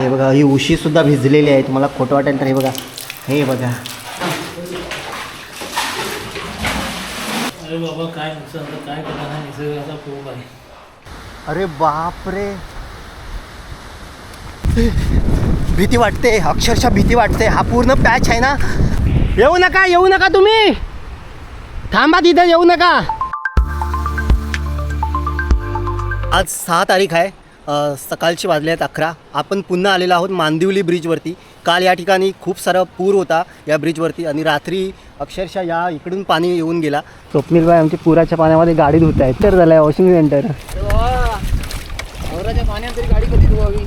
हे बघा, ही उशी सुद्धा भिजलेली आहे. तुम्हाला खोटं वाटेल तर हे बघा, हे बघा. अरे बाबा काय नुकसान झालं, काय करणार, निसर्गाचा कोप आहे. अरे बापरे, भीती वाटते, अक्षरशः भीती वाटते. हा पूर्ण पॅच आहे ना. येऊ नका तुम्ही, थांबा तिथे, येऊ नका. आज 6 तारीख आहे. सकाळची वाजले आहेत 11. आपण पुन्हा आलेलो आहोत मांदिवली ब्रिजवरती. काल या ठिकाणी खूप सारा पूर होता या ब्रिजवरती आणि रात्री अक्षरशः या इकडून पाणी येऊन गेला. स्वप्नीलबाई आमची पुराच्या पाण्यामध्ये गाडी धुत आहेत. तर झालं आहे वॉशिंग सेंटर. पाण्यात तरी गाडी कधी धुवावी.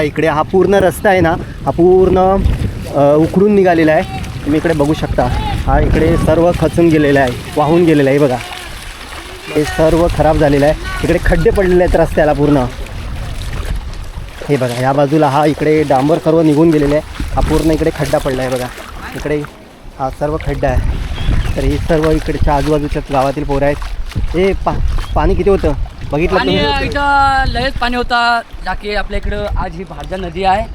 इकडे हा पूर्ण रस्ता आहे ना, हा पूर्ण उखडून निघालेला आहे. तुम्ही इकडे बघू शकता. हा इकडे सर्व खचून गेलेला आहे, वाहून गेलेला आहे. बघा, हे सर्व खराब झालेलं आहे. इकडे खड्डे पडलेले आहेत रस्त्याला पूर्ण. हे बघा, या बाजूला हा इकडे डांबर सर्व निघून गेलेले आहे. हा पूर्ण इकडे खड्डा पडला आहे. बघा, इकडे हा सर्व खड्डा आहे. तर ही सर्व इकडच्या आजूबाजूच्या गावातील पोरं आहेत. हे पाणी किती होतं बघितलं पाणी इथं लयच पाणी होता. जाके आपल्या इकडं आज ही भारजा नदी आहे,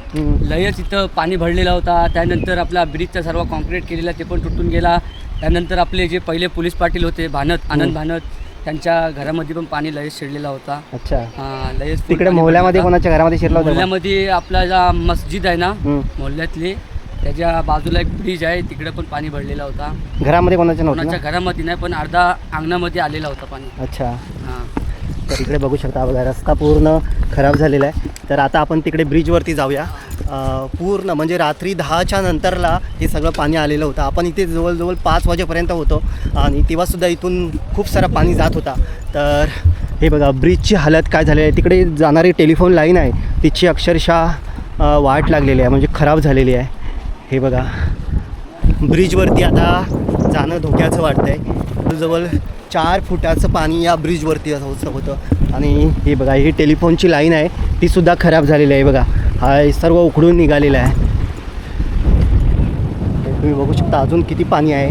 लयच इथं पाणी भरलेला होता. त्यानंतर आपला ब्रिजचा सर्व कॉन्क्रीट केलेला ते पण तुटून गेला. त्यानंतर आपले जे पहिले पोलीस पाटील होते आनंद भानत, त्यांच्या घरामध्ये पण पाणी लयच शिरलेला होता. अच्छा, हां, लयच तिकडे मोहल्ल्यामध्ये कोणाच्या घरामध्ये शिरला होता? मोहल्ल्यामध्ये आपला जा मस्जिद आहे ना मोहल्ल्यातली, त्याच्या बाजूला एक ब्रिज आहे, तिकडे पण पाणी भरलेला होता. घरामध्ये कोणाच्या नव्हतं? कोणाच्या घरामध्ये नाही, पण अर्धा अंगणामध्ये आलेला होता पाणी. अच्छा, हां. तर इकडे बघू शकता. बघा, रस्ता पूर्ण खराब झालेला आहे. तर आता आपण तिकडे ब्रिजवरती जाऊया. पूर्ण म्हणजे रात्री 10च्या नंतरला हे सगळं पाणी आलेलं होतं. आपण इथे जवळजवळ 5 वाजेपर्यंत होतो आणि तेव्हासुद्धा इथून खूप सारा पाणी जात होता. तर हे बघा, ब्रिजची हालत काय झाली आहे. तिकडे जाणारी टेलिफोन लाईन आहे, तिची अक्षरशः वाट लागलेली आहे, म्हणजे खराब झालेली आहे. हे बघा, ब्रिजवरती आता जाणं धोक्याचं वाटतं आहे. जवळ 4 फुटाचं पाणी या ब्रिजवरती असं होतं. आणि हे बघा, ही टेलिफोनची लाईन आहे, तीसुद्धा खराब झालेली आहे. बघा, हा सर्व उखडून निघालेलं आहे. तुम्ही बघू शकता अजून किती पाणी आहे.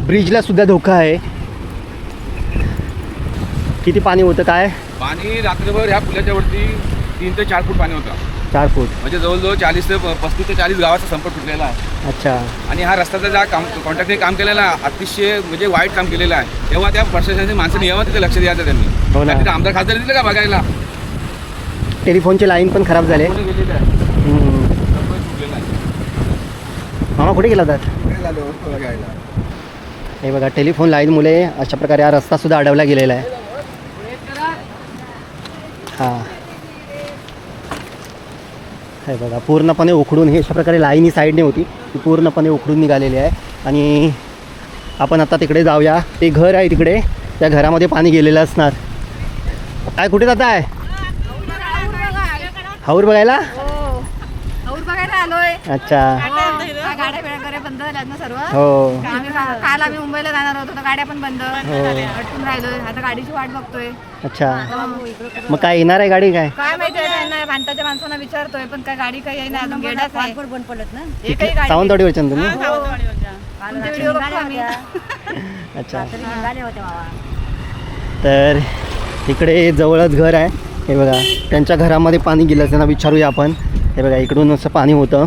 ब्रिजला सुद्धा धोका आहे. किती पाणी होतं? काय पाणी रात्रभर ह्या पुलाच्या वरती 3 ते 4 फूट पाणी होतं. 4 फूट म्हणजे जवळजवळ 40 ते 35 ते 40 गावाचा संपर्क तुटलेला आहे. अच्छा. आणि हा रस्त्याचा ज्या कॉन्ट्रॅक्टने काम केलेला आहे, अतिशय म्हणजे वाईट काम केलेलं आहे. तेव्हा त्या प्रशासनाची माणसांनी यावं तिथे लक्ष द्यायचं त्यांनी. हो ना. तिथे आमदार खासदार दिले का बघायला? टेलिफोनची लाईन पण खराब झाले. गेलेलं आहे. तुटलेलं आहे. मामा कुठे गेला होता? हे बघा, टेलिफोन लाईनमुळे अशा प्रकारे हा रस्तासुद्धा अडवला गेलेला आहे. हां, हे बघा, पूर्णपणे उखडून, हे अशा प्रकारे लाईन ही साईडने होती, ती पूर्णपणे उखडून निघालेली आहे. आणि आपण आता तिकडे जाऊया. ते घर आहे तिकडे, त्या घरामध्ये पाणी गेलेलं असणार. काय, कुठे जात आहे? हाऊर बघायला? हाऊर बघायला आलोय. अच्छा. गाड्या वगैरे बंद झाल्यात ना सर्व. हो. काल आम्ही मुंबईला जाणार होतो, तर गाड्या पण बंद अडकून राहिलोय. आता गाडीची वाट बघतोय. अच्छा, मग काय येणार आहे गाडी? काय माहिती आहे, भांताच्या माणसांना विचारतोय, पण काय गाडी काही येईना अजून. गेडाच आहे, बंद पडत ना. सावंतवाडीवरच्या तुम्ही? व्हिडिओ बघतो आम्ही. अच्छा. तर इकडे जवळच घर आहे. हे बघा, त्यांच्या घरामध्ये पाणी गेलं, त्यांना विचारूया आपण. हे बघा, इकडून असं पाणी होतं.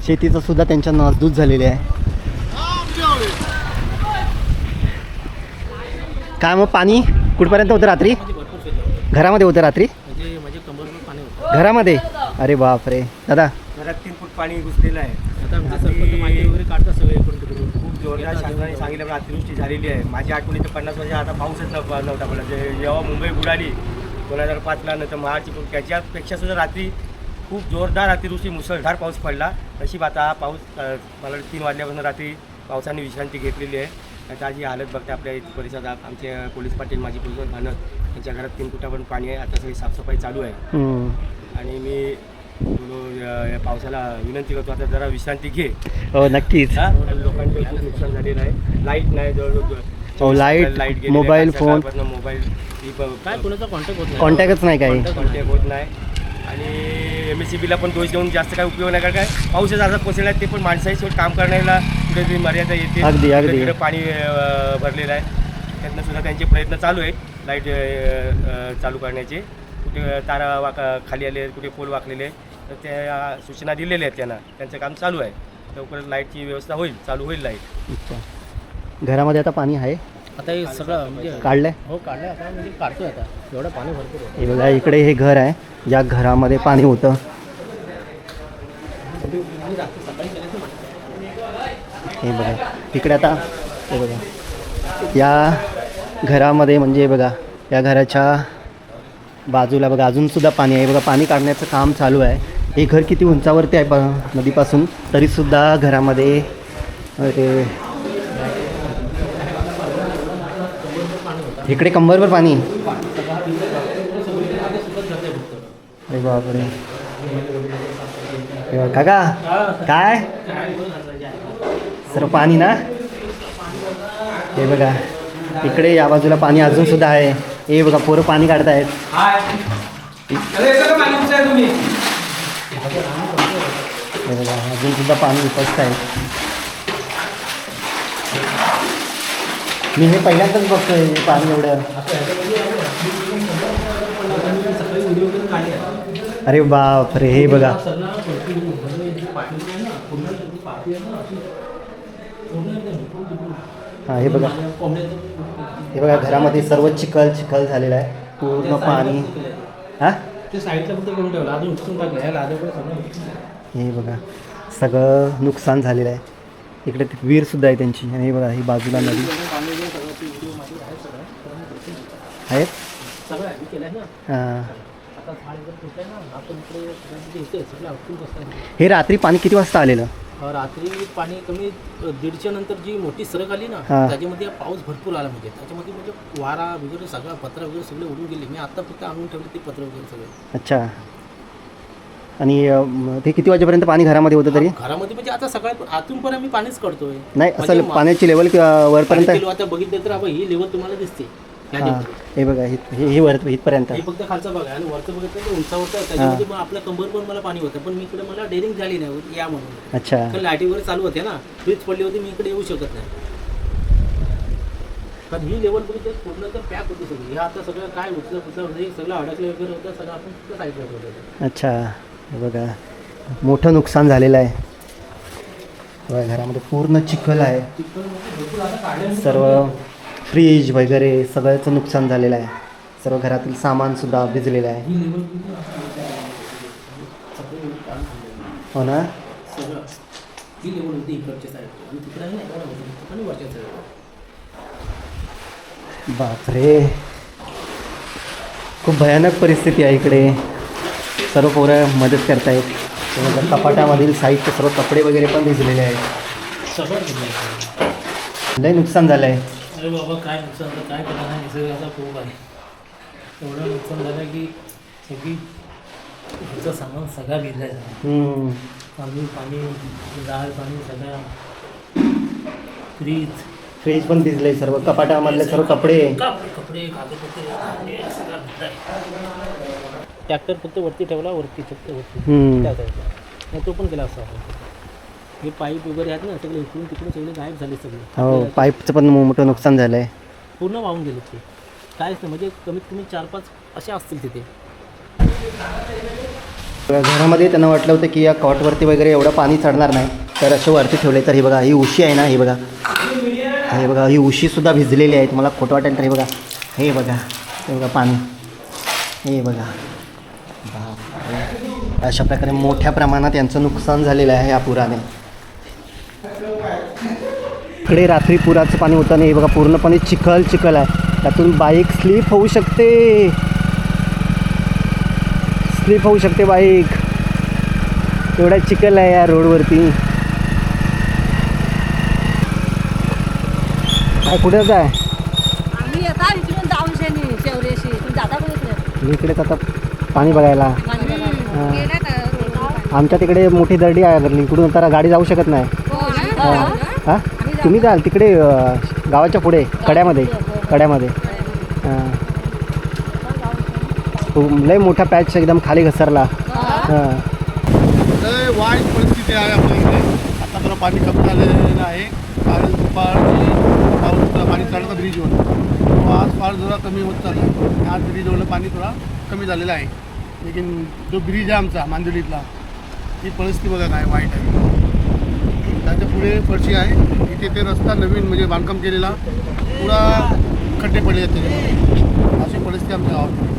शेतीचं सुद्धा त्यांच्या नासधूस झालेली आहे. काय मग पाणी कुठपर्यंत होतं रात्री? घरामध्ये होतं रात्री? म्हणजे कंबरभर पाणी होतं घरामध्ये? अरे बापरे. दादा, घरात 3 फूट पाणी घुसलेलं आहे. आता आमच्या सरपंच माहिती वगैरे काढतात सगळे इकडून तिकडून. खूप जोरदार शासनाने सांगितलं, अतिवृष्टी झालेली आहे. माझ्या आठवणीत 50 वर्ष आता पाऊसच नव्हता पडला. जेव्हा मुंबई बुडाली 2005ला, नंतर महाडची, त्याच्यापेक्षा सुद्धा रात्री खूप जोरदार अतिवृष्टी, मुसळधार पाऊस पडला. नशीब आता हा पाऊस मला 3 वाजल्यापासून रात्री पावसाने विश्रांती घेतलेली आहे. आता जी हालत बघते आपल्या परिसरात, आमचे पोलीस पाटील, माजी पोलीस भानत, त्यांच्या घरात 3 फुटापर्यंत पाणी आहे. आता सगळी साफसफाई चालू आहे. आणि मी या पावसाला विनंती करतो, आता जरा विश्रांती घे. हो, नक्कीच. लोकांचं खूप नुकसान झालेलं आहे. लाईट नाही, हो, लाईट, मोबाईल फोन, मोबाईल काय कोणाचा कॉन्टॅक्टच नाही, काही कॉन्टॅक्ट होत नाही. आणि MSCBला पण दोष देऊन जास्त काय उपयोग नाही. कारण काय पाऊसच आता कोसळला, ते पण माणसाही शेवट काम करण्याला कुठेतरी मर्यादा येते. अगदी पाणी भरलेलं आहे, त्यातनं सुद्धा त्यांचे प्रयत्न चालू आहेत लाईट चालू करण्याचे. कुठे तारा खाली आले कुठे पोल वाकलेले तर त्या सूचना दिलेल्या आहेत त्यांना. त्यांचं काम चालू आहे. लवकरच लाईटची व्यवस्था होईल, चालू होईल लाईट. अच्छा. घरामध्ये आता पाणी आहे आता हे सगळं म्हणजे काढलंय? हो काढलं आता म्हणजे काढतोय आता एवढं पाणी भरपूर आहे. हे बघा इकडे हे घर आहे ज्या घरामध्ये पाणी होतं. हे बघा इकडे आता हे बघा या घरामध्ये म्हणजे बघा या घराच्या बाजूला बघा अजूनसुद्धा पाणी आहे. बघा पाणी काढण्याचं काम चालू आहे. हे घर किती उंचावरती आहे नदीपासून तरीसुद्धा घरामध्ये अरे इकडे कंबरवर पाणी. अरे बापरे. काका काय सर्व पाणी ना. हे बघा इकडे या बाजूला पाणी अजून सुद्धा आहे. हे बघा पोरं पाणी काढतायत. हे बघा अजून सुद्धा पाणी उपसत आहे. मी हे पहिल्यांदाच बघतोय पाणी एवढं. अरे बापरे. हे बघा हां हे बघा हे बघा घरामध्ये सर्व चिखल चिखल झालेला आहे पूर्ण पाणी. हां ते साईडला फक्त करून ठेवलं अजून उचलून टाकलं ह्या लादे सगळं. हे बघा सगळं नुकसान झालेलं आहे. इकडे विहीरसुद्धा आहे त्यांची. आणि हे बघा ही बाजूला नदी आहेत. सगळं आम्ही केलं आहे ना. हां आता झाड जर तुटलं ना आपण इकडे इथे सगळं अडकून बसतात. हे रात्री पाणी किती वाजता आलेलं? रात्री पाणी कमी 1:30च्या नंतर जी मोठी सरक आली ना हां. त्याच्यामध्ये पाऊस भरपूर आला म्हणजे त्याच्यामध्ये म्हणजे वारा वगैरे सगळा पत्र वगैरे सगळे उडून गेले. मी आता फक्त आणून ठेवले ते पत्र वगैरे सगळे. अच्छा. आणि ते किती वाजेपर्यंत पाणी घरामध्ये होतं तरी? घरामध्ये म्हणजे आता सकाळ आतून पण आम्ही पाणीच काढतोय. नाही म्हणजे असं पाण्याची लेवल वरपर्यंत आहे? आता बघितलं तर आपण ही लेवल तुम्हाला दिसते. हां हे बघा हे वर इथपर्यंत. हे फक्त खालचं बघा आणि वरचं बघितलं तर उंचावरचं आहे. त्याच्यामध्ये मग आपल्या कंबर पण मला पाणी होतं पण मी इकडे मला डेअरिंग झाली नाही या म्हणून. अच्छा. तर लाईटी वगैरे चालू होते ना फ्रीज पडली होती मी इकडे येऊ शकत नाही. पण ही लेवल बघितलं पूर्ण तर पॅक होती सगळी. हे आता सगळं काय उचलं हे सगळं अडकलं वगैरे होतं सगळं आपण फक्त साईडला ठेवलं. अच्छा. हे बघा मोठं नुकसान झालेलं आहे. बघा घरामध्ये पूर्ण चिखल आहे. सर्व फ्रीज वगैरे सगळ्याचं नुकसान झालेलं आहे. सर्व घरातील सामानसुद्धा भिजलेलं आहे. हो ना. सगळं ही लेवल होती इकडच्या साईड आणि तिकडे नाही आणि वरच्या साईड. बापरे खूप भयानक परिस्थिती आहे इकडे. सर्व पोरं मदत करतायत. कपाटामधील साहित्य सर्व कपडे वगैरे पण भिजलेले आहेत. सगळं लय नुकसान झालं आहे. अरे बाबा काय नुकसान झालं काय केलं नाही निसर्गाचा खूप आहे. एवढं नुकसान झालं की सगळी ह्याचं सामान सगळा भिजला आहे. तांदूळ पाणी डाळ पाणी सगळं फ्रीज पण भिजले सर्व. कपाटामधले सर्व कपडे कपडे कागदपत्रे सगळं भिजलं आहे. ट्रॅक्टर फक्त वरती ठेवला वरती फक्त वरती त्या साईडला नाही तो पण केला असता आपण. हे पाईप वगैरे आहेत ना सगळे इकडून तिकडून सगळे गायब झाले सगळे. हो पाईपचं पण मोठं नुकसान झालं आहे. पूर्ण वाहून गेले ते काहीच नाही म्हणजे कमीत कमी 4-5 असे असतील तिथे. घरामध्ये त्यांना वाटलं होतं की या कॉटवरती वगैरे एवढं पाणी चढणार नाही तर असे वरती ठेवले. तर हे बघा ही उशी आहे ना. हे बघा ही उशीसुद्धा भिजलेली आहे. तुम्हाला खोटं वाटेल तर हे बघा हे बघा पाणी. हे बघा बापरे. अशा प्रकारे मोठ्या प्रमाणात यांचं नुकसान झालेलं आहे या पुराने. इकडे रात्री पुराचं पाणी होतं नाही. हे बघा पूर्णपणे चिखल आहे. त्यातून बाईक स्लिप होऊ शकते बाईक. एवढा चिखल आहे या रोडवरती. काय कुठे जाय? आम्ही आता इकडून जाऊन शेवरेशी जाता पण मी इकडेच आता पाणी बघायला. आमच्या तिकडे मोठी दर्डी आहे इकडून आता गाडी जाऊ शकत नाही. हां तुम्ही जाल तिकडे गावाच्या पुढे कड्यामध्ये. हां लय मोठा पॅच एकदम खाली घसरला. हां लय वाईट परिस्थिती आहे आपल्या इकडे. आता जरा पाणी कमी झालेलं आहे. काल दुपारी पाऊस पाणी चढलं ब्रिजवर. आज फार जरा कमी होत चाललं. आज ब्रिजवरलं पाणी थोडा कमी झालेला आहे. लेकिन जो ब्रिज आहे आमचा मांदेलीतला, ती परिस्थिती बघा काय वाईट आहे. त्याच्या पुढे फरशी आहे, इथे ते रस्ता नवीन म्हणजे बांधकाम केलेला, पुरा खड्डे पडले आहेत त्याच्यामध्ये. अशी परिस्थिती आमच्या गावात.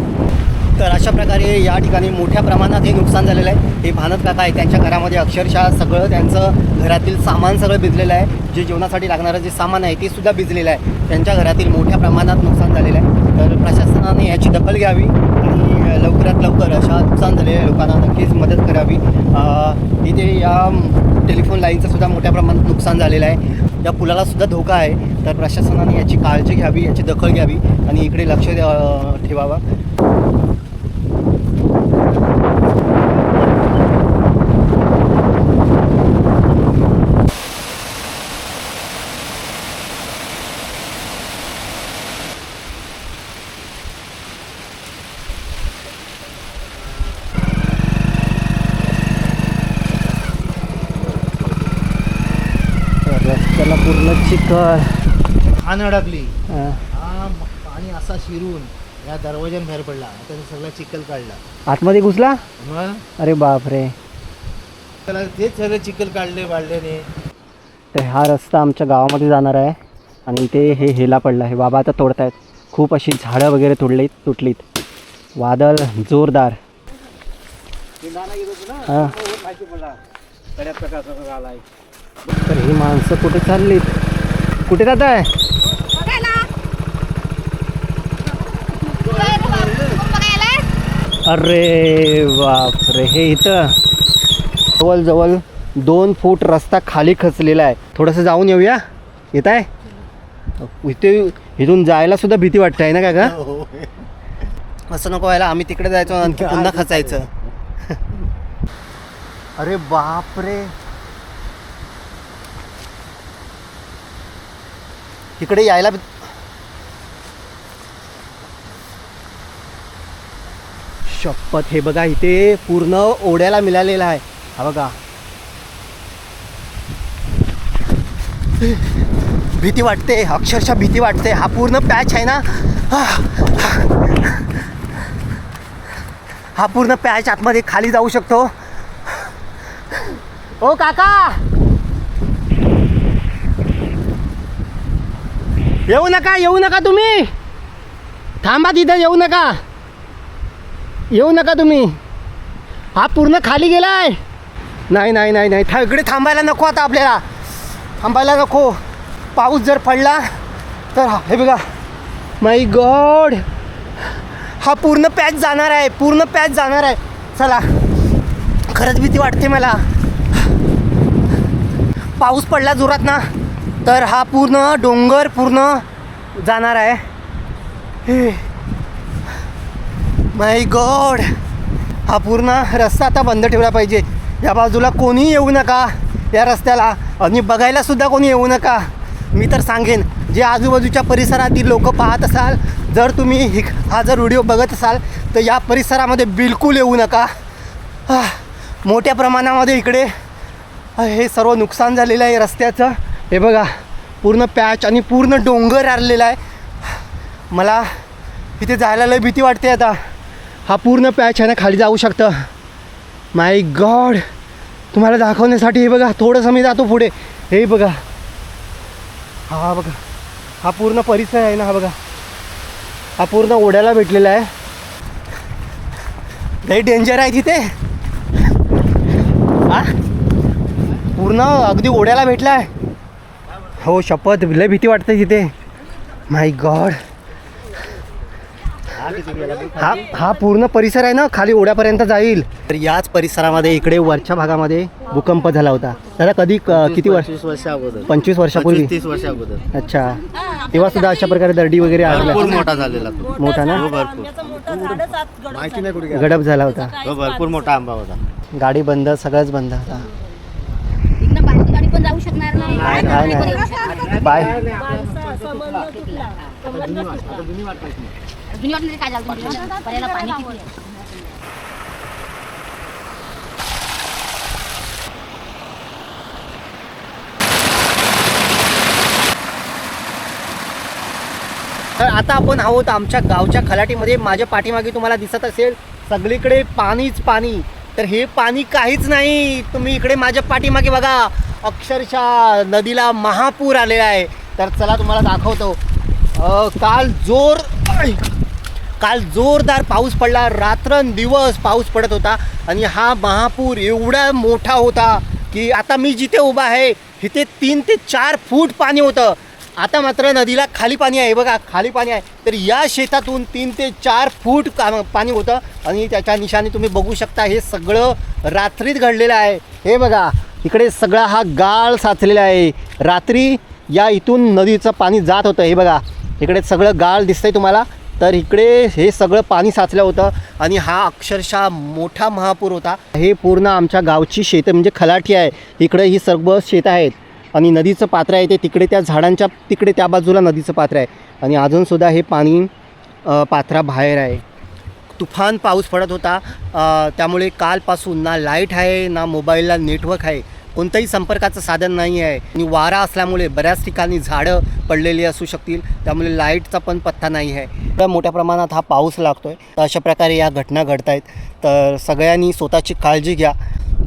तर अशा प्रकारे या ठिकाणी मोठ्या प्रमाणात हे नुकसान झालेलं आहे. हे भानत काका आहे, त्यांच्या घरामध्ये अक्षरशः सगळं त्यांचं घरातील सामान सगळं भिजलेलं आहे. जे जेवणासाठी लागणारं जे सामान आहे ते सुद्धा भिजलेलं आहे. त्यांच्या घरातील मोठ्या प्रमाणात नुकसान झालेलं आहे. तर प्रशासनाने याची दखल घ्यावी आणि लवकरात लवकर अशा नुकसान झालेल्या लोकांना नक्कीच मदत करावी. इथे या टेलिफोन लाईनचं सुद्धा मोठ्या प्रमाणात नुकसान झालेलं आहे. या पुलाला सुद्धा धोका आहे. तर प्रशासनाने याची काळजी घ्यावी, याची दखल घ्यावी आणि इकडे लक्ष ठेवावं. रस्त्याला पूर्ण चिखल. घाण अडकली, हां. पाणी असा शिरून या दरवाज्याने बाहेर पडला. त्याने सगळा चिखल काढला. आतमध्ये घुसला. मग अरे बापरे. त्याला तेच सगळं चिखल काढले बाळल्याने. तर हा रस्ता आमच्या गावामध्ये जाणार आहे आणि इथे हे हेला पडला आहे. बाबा आता तोडतायत. खूप अशी झाडं वगैरे तुटलीत. वादळ जोरदार. हां. तर ही माणसं कुठे चाललीत, कुठे जात आहे? अरे बापरे. हे इथं जवळजवळ 2 फूट रस्ता खाली खचलेला आहे. थोडंसं जाऊन येऊया. येत आहे इथे. इथून जायला सुद्धा भीती वाटते आहे ना काका? असं नको व्हायला. आम्ही तिकडे जायचो आणखी पुन्हा खचायचं. अरे बापरे. इकडे यायला शपथ. हे बघा इथे पूर्ण ओढ्याला मिळालेला आहे. हा बघा. भीती वाटते, अक्षरशः भीती वाटते. हा पूर्ण पॅच आहे ना, हा पूर्ण पॅच आतमध्ये खाली जाऊ शकतो. ओ काका, येऊ नका तुम्ही. थांबा तिथं, येऊ नका तुम्ही. हा पूर्ण खाली गेलाय. नाही इकडे थांबायला नको. आता आपल्याला थांबायला नको. पाऊस जर पडला तर हे बघा. माय गॉड. हा पूर्ण पॅच जाणार आहे. चला, खरंच भीती वाटते मला. पाऊस पडला जोरात ना तर हा पूर्ण डोंगर पूर्ण जाणार आहे. माय गॉड. हा पूर्ण रस्ता आता बंद ठेवला पाहिजे. या बाजूला कोणीही येऊ नका या रस्त्याला, आणि बघायला सुद्धा कोणी येऊ नका. मी तर सांगेन, जे आजूबाजूच्या परिसरातील लोक पाहत असाल, जर तुम्ही हा जर व्हिडिओ बघत असाल तर या परिसरामध्ये बिलकुल येऊ नका. मोठ्या प्रमाणामध्ये इकडे हे सर्व नुकसान झालेलं आहे रस्त्याचं. हे बघा, पूर्ण पॅच आणि पूर्ण डोंगर आलेला आहे. मला इथे जायला लय भीती वाटते आता. हा पूर्ण पॅच आहे ना, खाली जाऊ शकतं. माय गॉड. तुम्हाला दाखवण्यासाठी हे बघा, थोडंसं मी जातो पुढे. हे बघा, हा बघा, हा पूर्ण परिसर आहे ना. हा बघा, हा पूर्ण ओढ्याला भेटलेला आहे. लय डेंजर आहे तिथे. हा पूर्ण अगदी ओढ्याला भेटला आहे. हो शपथ, लय भीती वाटते तिथे. माय गॉड. हा पूर्ण परिसर आहे ना, खाली ओढ्यापर्यंत जाईल. तर याच परिसरामध्ये इकडे वरच्या भागामध्ये भूकंप झाला होता. त्याला कधी किती 25 वर्ष अगोदर, 25 वर्षापूर्वी. 30 वर्ष अगोदर. अच्छा. तेव्हा सुद्धा अशा प्रकारे दर्डी वगैरे आलेला. भरपूर मोठा झालेला तो. मोठा ना, माहिती नाही कुठे गडप झाला होता. भरपूर मोठा आंबा होता. गाडी बंद, सगळंच बंद होता. गाडी पण जाऊ शकणार नाही. नाही बाय. जुनी वाटत काय झालं पर्याला पाणी किती आहे. तर आता आपण आहोत आमच्या गावच्या खलाटीमध्ये. माझ्या पाठीमागे तुम्हाला दिसत असेल सगळीकडे पाणीच पाणी. तर हे पाणी काहीच नाही. तुम्ही इकडे माझ्या पाठीमागे बघा, अक्षरशः नदीला महापूर आलेला आहे. तर चला तुम्हाला दाखवतो. काल जोरदार पाऊस पडला, रात्रंदिवस पाऊस पडत होता आणि हा महापूर एवढा मोठा होता की आता मी जिथे उभा आहे तिथे 3 ते 4 फूट पाणी होतं. आता मात्र नदीला खाली पाणी आहे, बघा खाली पाणी आहे. तर या शेतातून 3 ते 4 फूट पाणी होतं आणि त्याच्या निशाने तुम्ही बघू शकता. हे सगळं रात्रीत घडलेलं आहे. हे बघा इकडे सगळा हा गाळ साचलेला आहे. रात्री या इथून नदीचं पाणी जात होतं. हे बघा इकडे सगळं गाळ दिसतंय तुम्हाला. तर इकडे हे सगळं पाणी साचलं होतं आणि हा अक्षरशः मोठा महापूर होता. हे पूर्ण आमच्या गावची शेतं म्हणजे खलाठी आहे. इकडे ही सर्व शेतं आहेत आणि नदीचं पात्र आहे ते तिकडे त्या झाडांच्या तिकडे त्या बाजूला नदीचं पात्र आहे आणि अजूनसुद्धा हे पाणी पात्राबाहेर आहे. तुफान पाऊस पडत होता, त्यामुळे कालपासून ना लाईट आहे ना मोबाईलला नेटवर्क आहे. कोणतंही संपर्काचं साधन नाही आहे आणि वारा असल्यामुळे बऱ्याच ठिकाणी झाडं पडलेली असू शकतील, त्यामुळे लाईटचा पण पत्ता नाही आहे. तर मोठ्या प्रमाणात हा पाऊस लागतो आहे. तर अशा प्रकारे या घटना घडत आहेत. तर सगळ्यांनी स्वतःची काळजी घ्या.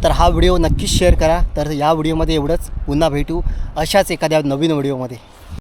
तर हा व्हिडिओ नक्कीच शेअर करा. तर या व्हिडिओमध्ये एवढंच. पुन्हा भेटू अशाच एखाद्या नवीन व्हिडिओमध्ये.